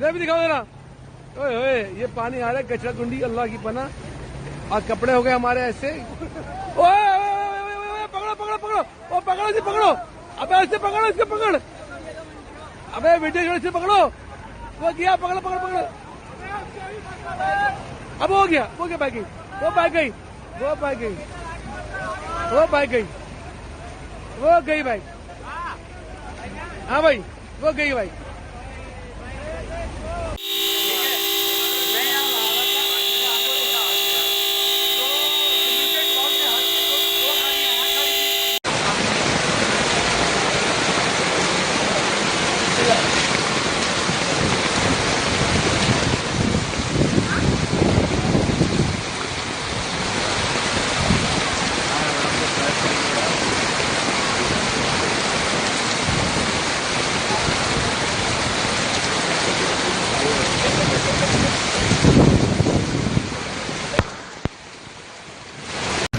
कपड़े भी दिखाओ जरा। ओए ओए ये पानी आ रहा है, कचरा कुंडी अल्लाह की पना। और कपड़े हो गए हमारे ऐसे। ओए पकड़ो पकड़ो पकड़ो, ओ पकड़ो जी पकड़ो। अबे ऐसे पकड़ो, इसको पकड़। अबे वीडियो से पकड़ो। वो गया, पकड़ो पकड़ो पकड़ो। अब हो गया बाइक, वो बाइक गई, वो बाइक गई, वो बाइक गई, वो गई बाइक। हाँ भाई वो गई बाइक।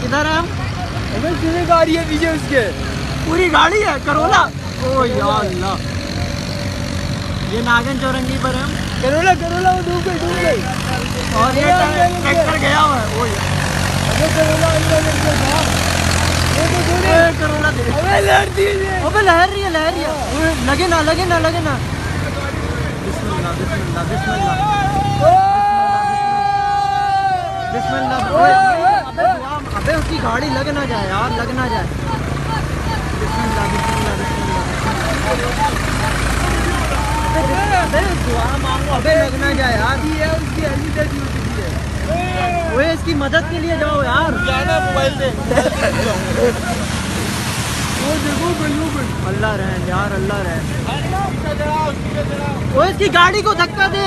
किधर है हम? कितनी गाड़ी है पीछे उसके? पूरी गाड़ी है करोला। ओ या अल्लाह, ये नागन चौरंगी पर है हम। करोला करोला वो डूब गई। और ये ट्रैक्टर गया हुआ है। ओ यार करोला दे। अबे लहर रही है। लगे ना बिस्मिल्लाह बिस्मिल्लाह बिस्मिल्लाह बिस्मिल्लाह। अबे उसकी गाड़ी लग ना जाए यार, लग ना जाए। बिस्मिल्लाह बिस्मिल्लाह बिस्मिल्लाह। अबे दुआ मांगो, अबे लग ना जाए यार। वो इसकी मदद के लिए जाओ यार। मोबाइल से अल्लाह रहम यार, अल्लाह रहम। वो इसकी गाड़ी को धक्का दे,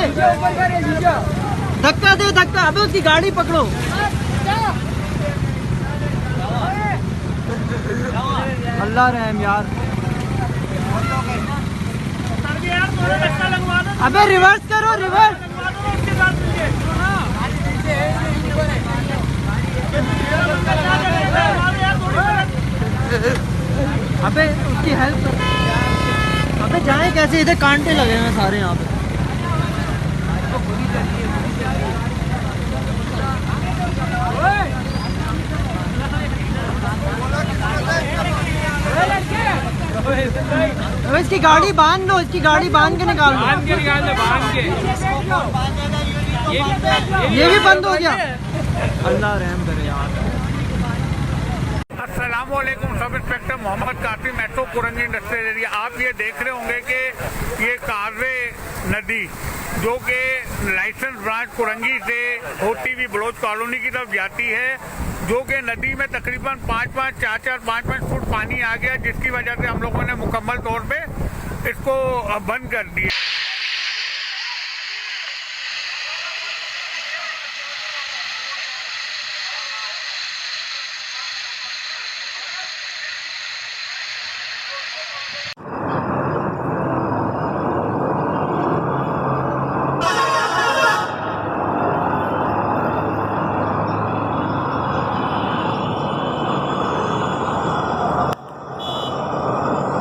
धक्का। अबे उसकी गाड़ी पकड़ो। अल्लाह रहम यार। अबे रिवर्स करो, रिवर्स। अबे उसकी हेल्प कर। अबे जाए कैसे, इधर कांटे लगे हुए सारे यहाँ पे। अबे इसकी गाड़ी बांध लो, इसकी गाड़ी बांध के निकाल लो। ये भी बंद हो गया। अल्लाह रहम करे यार। अस्सलामुअलैकुम, sub inspector Mohammad Qasim, metro Korangi industrial area. आप ये देख रहे होंगे कि ये कारवे नदी जो कि लाइसेंस ब्रांच कुरंगी से होती हुई बलोच कॉलोनी की तरफ जाती है, जो कि नदी में तकरीबन 5-5 फुट पानी आ गया, जिसकी वजह से हम लोगों ने मुकम्मल तौर पे इसको बंद कर दिया।